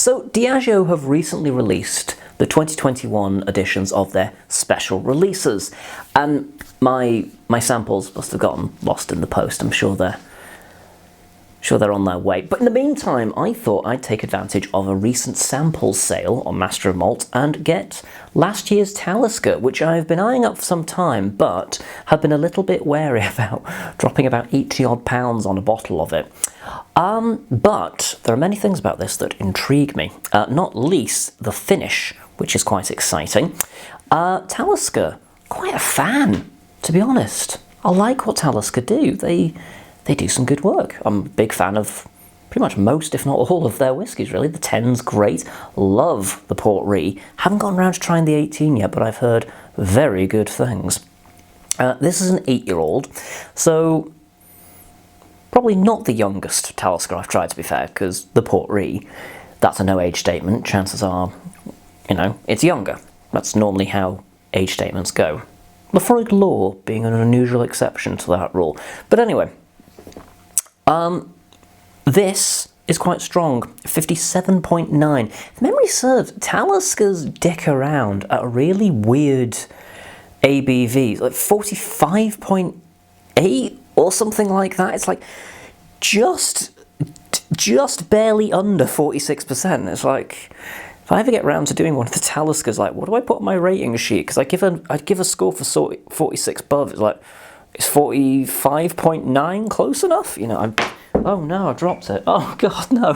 So Diageo have recently released the 2021 editions of their special releases, and my samples must have gotten lost in the post. I'm sure they're on their way. But in the meantime, I thought I'd take advantage of a recent sample sale on Master of Malt and get last year's Talisker, which I've been eyeing up for some time, but have been a little bit wary about dropping about 80 odd pounds on a bottle of it. But there are many things about this that intrigue me, not least the finish, which is quite exciting. Talisker, quite a fan, to be honest. I like what Talisker do. They do some good work. I'm a big fan of pretty much most, if not all, of their whiskies, really. The 10's great. Love the Port Ree. Haven't gotten around to trying the 18 yet, but I've heard very good things. This is an 8-year-old, so probably not the youngest Talisker I've tried, to be fair, because the Port Ree, that's a no-age statement. Chances are, it's younger. That's normally how age statements go. Lafroig Law being an unusual exception to that rule. But anyway, this is quite strong, 57.9. If memory serves, Taliskers dick around at a really weird ABV, like 45.8 or something like that. It's like just barely under 46%. It's like, if I ever get round to doing one of the Taliskers, like, what do I put on my rating sheet? Because I'd give a score for 46 above. It's like, is 45.9 close enough? Oh no, I've dropped it. Oh god, no.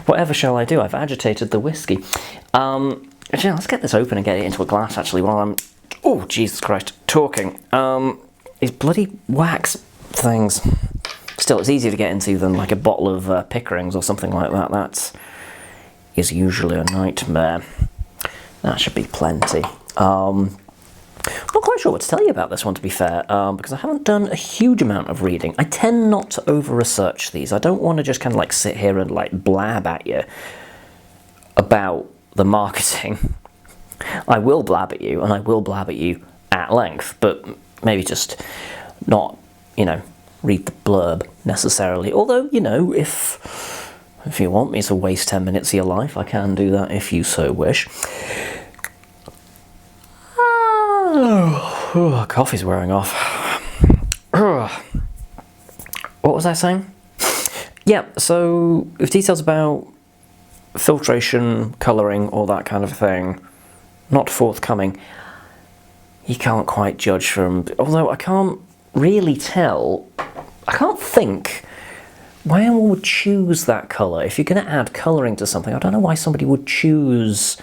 Whatever shall I do? I've agitated the whiskey. Actually, let's get this open and get it into a glass, actually, while I'm, oh Jesus Christ, talking. These bloody wax things. Still, it's easier to get into than like a bottle of Pickerings or something like that. That is usually a nightmare. That should be plenty. I'm not quite sure what to tell you about this one, to be fair, because I haven't done a huge amount of reading. I tend not to over-research these. I don't want to just kind of like sit here and like blab at you about the marketing. I will blab at you, and I will blab at you at length, but maybe just not, read the blurb necessarily. Although, if you want me to waste 10 minutes of your life, I can do that if you so wish. Oh, coffee's wearing off. What was I saying? Yeah, so with details about filtration, colouring, all that kind of thing, not forthcoming. You can't quite judge from... Although I can't really tell... I can't think why anyone would choose that colour. If you're going to add colouring to something, I don't know why somebody would choose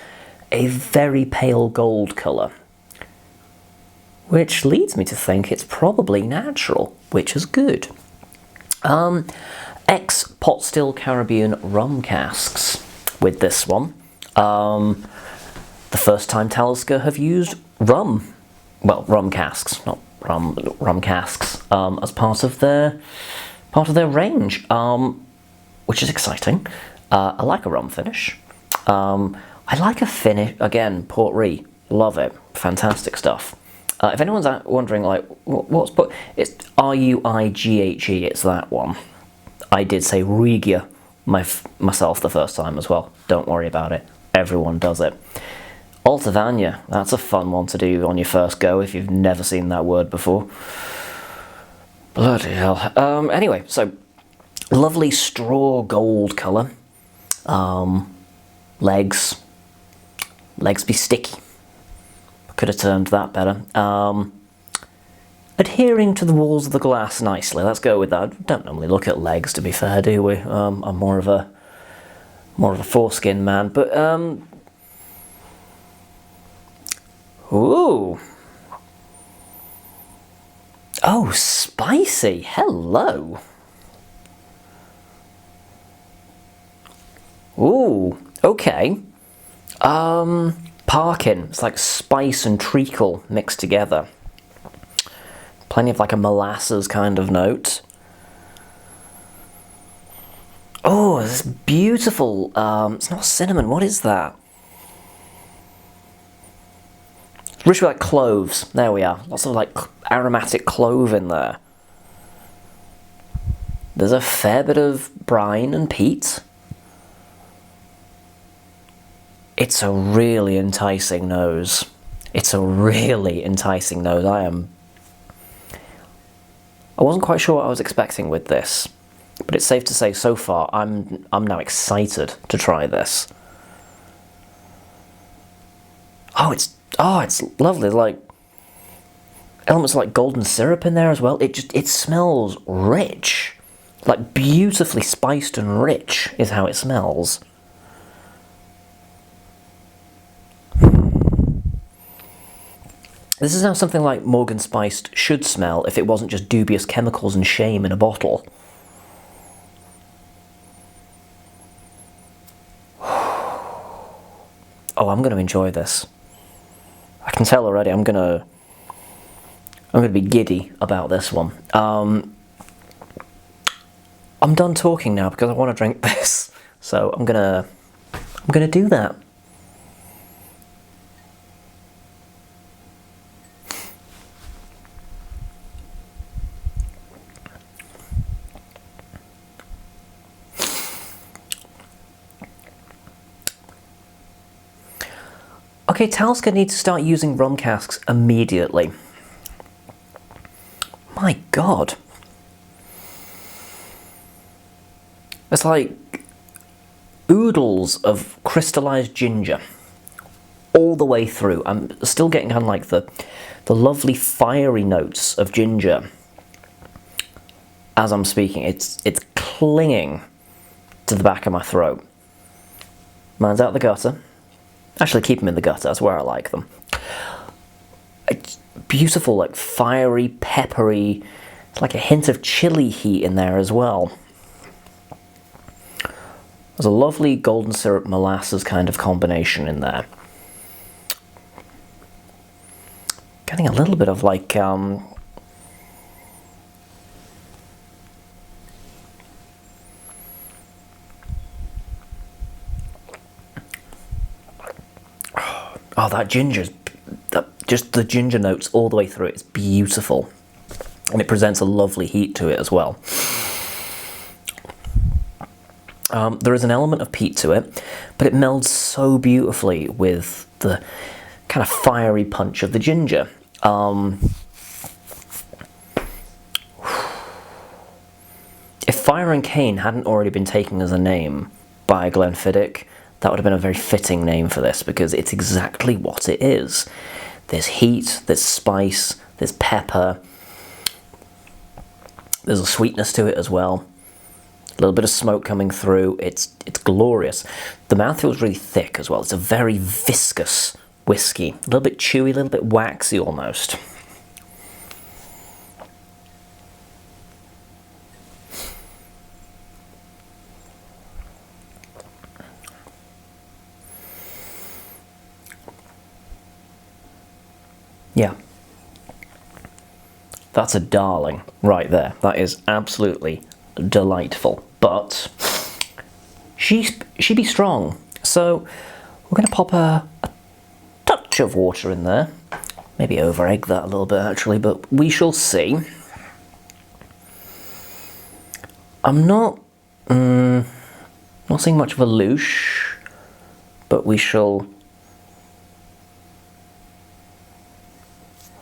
a very pale gold colour. Which leads me to think it's probably natural, which is good. Pot Still Caribbean rum casks with this one. The first time Talisker have used rum. Well, rum casks, not rum casks, as part of their range, which is exciting. I like a rum finish. I like a finish, again, Port Ree, love it, fantastic stuff. If anyone's wondering, like, what's put, it's R-U-I-G-H-E, it's that one. I did say Regia myself the first time as well. Don't worry about it. Everyone does it. Altavania, that's a fun one to do on your first go if you've never seen that word before. Bloody hell. Anyway, so, lovely straw gold colour. Legs be sticky. Could have termed that better. Adhering to the walls of the glass nicely. Let's go with that. Don't normally look at legs, to be fair, do we? I'm more of a foreskin man, but ooh. Oh, spicy. Hello. Ooh. Okay. Parkin. It's like spice and treacle mixed together. Plenty of like a molasses kind of note. Oh, this beautiful, it's not cinnamon, what is that? It's rich with like cloves, there we are. Lots of like aromatic clove in there. There's a fair bit of brine and peat. It's a really enticing nose. It's a really enticing nose. I wasn't quite sure what I was expecting with this, but it's safe to say so far I'm now excited to try this. Oh, it's lovely. Like elements like golden syrup in there as well. It smells rich. Like beautifully spiced and rich is how it smells. This is how something like Morgan Spiced should smell if it wasn't just dubious chemicals and shame in a bottle. Oh, I'm going to enjoy this. I can tell already I'm going to be giddy about this one. I'm done talking now because I want to drink this. So I'm going to do that. Okay, Talisker needs to start using rum casks immediately. My God. It's like oodles of crystallized ginger all the way through. I'm still getting kind of like the lovely fiery notes of ginger as I'm speaking. It's clinging to the back of my throat. Mine's out the gutter. Actually, keep them in the gutter, that's where I like them. It's beautiful, like fiery, peppery, it's like a hint of chili heat in there as well. There's a lovely golden syrup molasses kind of combination in there. Getting a little bit of like, oh, that ginger's, just the ginger notes all the way through it. It's beautiful. And it presents a lovely heat to it as well. There is an element of peat to it, but it melds so beautifully with the kind of fiery punch of the ginger. If Fire and Cane hadn't already been taken as a name by Glenfiddich, that would have been a very fitting name for this, because it's exactly what it is. There's heat, there's spice, there's pepper, there's a sweetness to it as well. A little bit of smoke coming through, it's glorious. The mouthfeel is really thick as well. It's a very viscous whiskey. A little bit chewy, a little bit waxy almost. Yeah, that's a darling right there. That is absolutely delightful. But she be strong, so we're going to pop a touch of water in there. Maybe over egg that a little bit actually, but we shall see. I'm not seeing much of a louche, but we shall.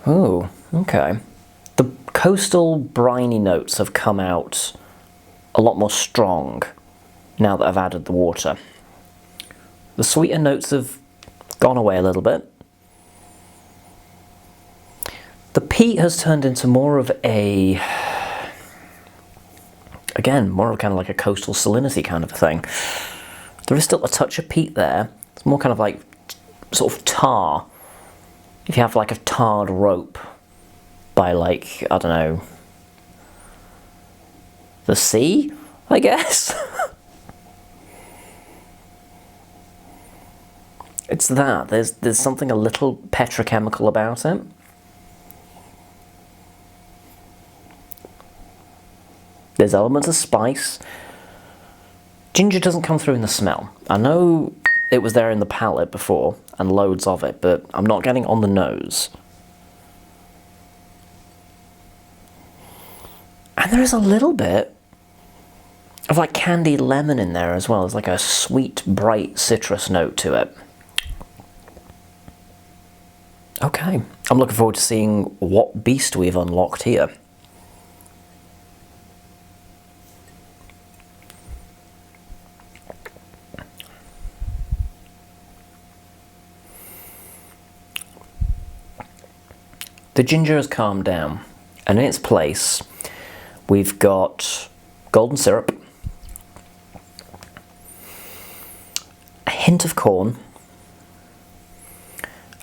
Oh, okay. The coastal briny notes have come out a lot more strong now that I've added the water. The sweeter notes have gone away a little bit. The peat has turned into more of a, again, more of kind of like a coastal salinity kind of a thing. There is still a touch of peat there. It's more kind of like sort of tar. If you have like a tarred rope by like, I don't know, the sea, I guess? It's that. There's something a little petrochemical about it. There's elements of spice. Ginger doesn't come through in the smell. I know it was there in the palate before, and loads of it, but I'm not getting on the nose. And there is a little bit of like candied lemon in there as well. There's like a sweet, bright citrus note to it. Okay, I'm looking forward to seeing what beast we've unlocked here. The ginger has calmed down, and in its place we've got golden syrup, a hint of corn,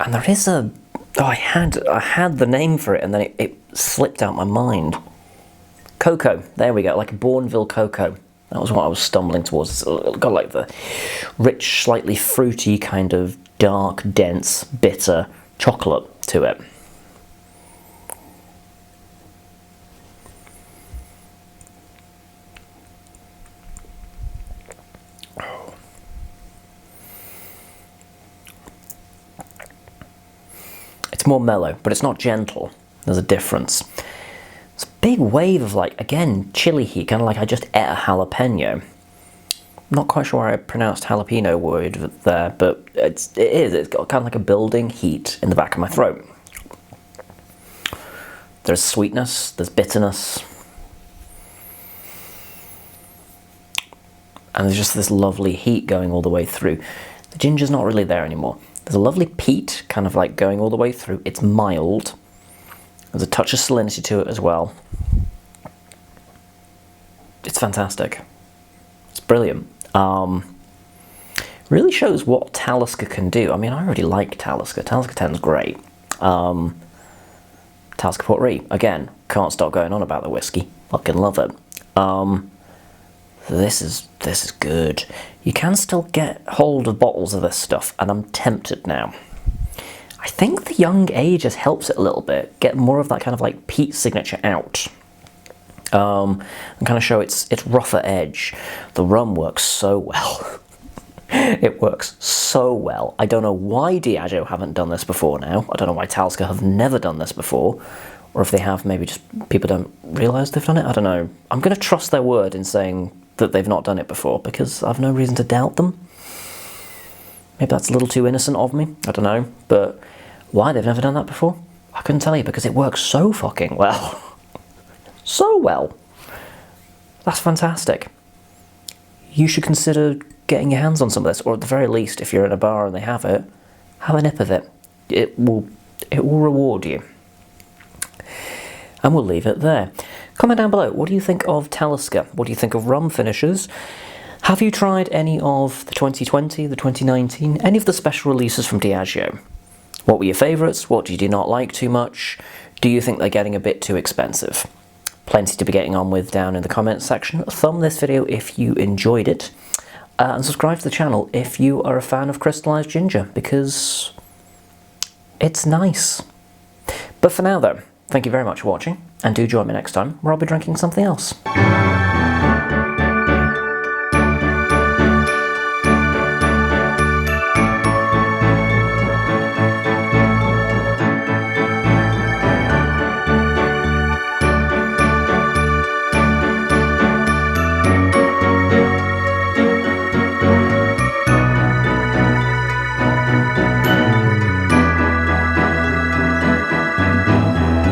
and there is a... Oh, I had the name for it and then it slipped out my mind. Cocoa, there we go, like a Bourneville cocoa. That was what I was stumbling towards. It's got like the rich, slightly fruity, kind of dark, dense, bitter chocolate to it. It's more mellow, but it's not gentle. There's a difference. It's a big wave of, like, again, chili heat, kind of like I just ate a jalapeno. Not quite sure why I pronounced jalapeno word there, but it is. It's got kind of like a building heat in the back of my throat. There's sweetness, there's bitterness. And there's just this lovely heat going all the way through. The ginger's not really there anymore. There's a lovely peat kind of like going all the way through. It's mild. There's a touch of salinity to it as well. It's fantastic. It's brilliant. Really shows what Talisker can do. I mean, I already like Talisker. Talisker 10's great. Talisker Pottery, again, can't stop going on about the whiskey. Fucking love it. This is good. You can still get hold of bottles of this stuff, and I'm tempted now. I think the young age just helps it a little bit, get more of that kind of like peat signature out. And kind of show its rougher edge. The rum works so well. It works so well. I don't know why Diageo haven't done this before now. I don't know why Talisker have never done this before. Or if they have, maybe just people don't realise they've done it. I don't know. I'm going to trust their word in saying that they've not done it before, because I've no reason to doubt them. Maybe that's a little too innocent of me. I don't know. But why they've never done that before? I couldn't tell you, because it works so fucking well. So well. That's fantastic. You should consider getting your hands on some of this, or at the very least, if you're in a bar and they have it, have a nip of it. It will reward you. And we'll leave it there. Comment down below, what do you think of Talisker? What do you think of rum finishes? Have you tried any of the 2020, the 2019, any of the special releases from Diageo? What were your favourites? What did you not like too much? Do you think they're getting a bit too expensive? Plenty to be getting on with down in the comments section. Thumb this video if you enjoyed it. And subscribe to the channel if you are a fan of crystallised ginger, because it's nice. But for now though, thank you very much for watching, and do join me next time where I'll be drinking something else.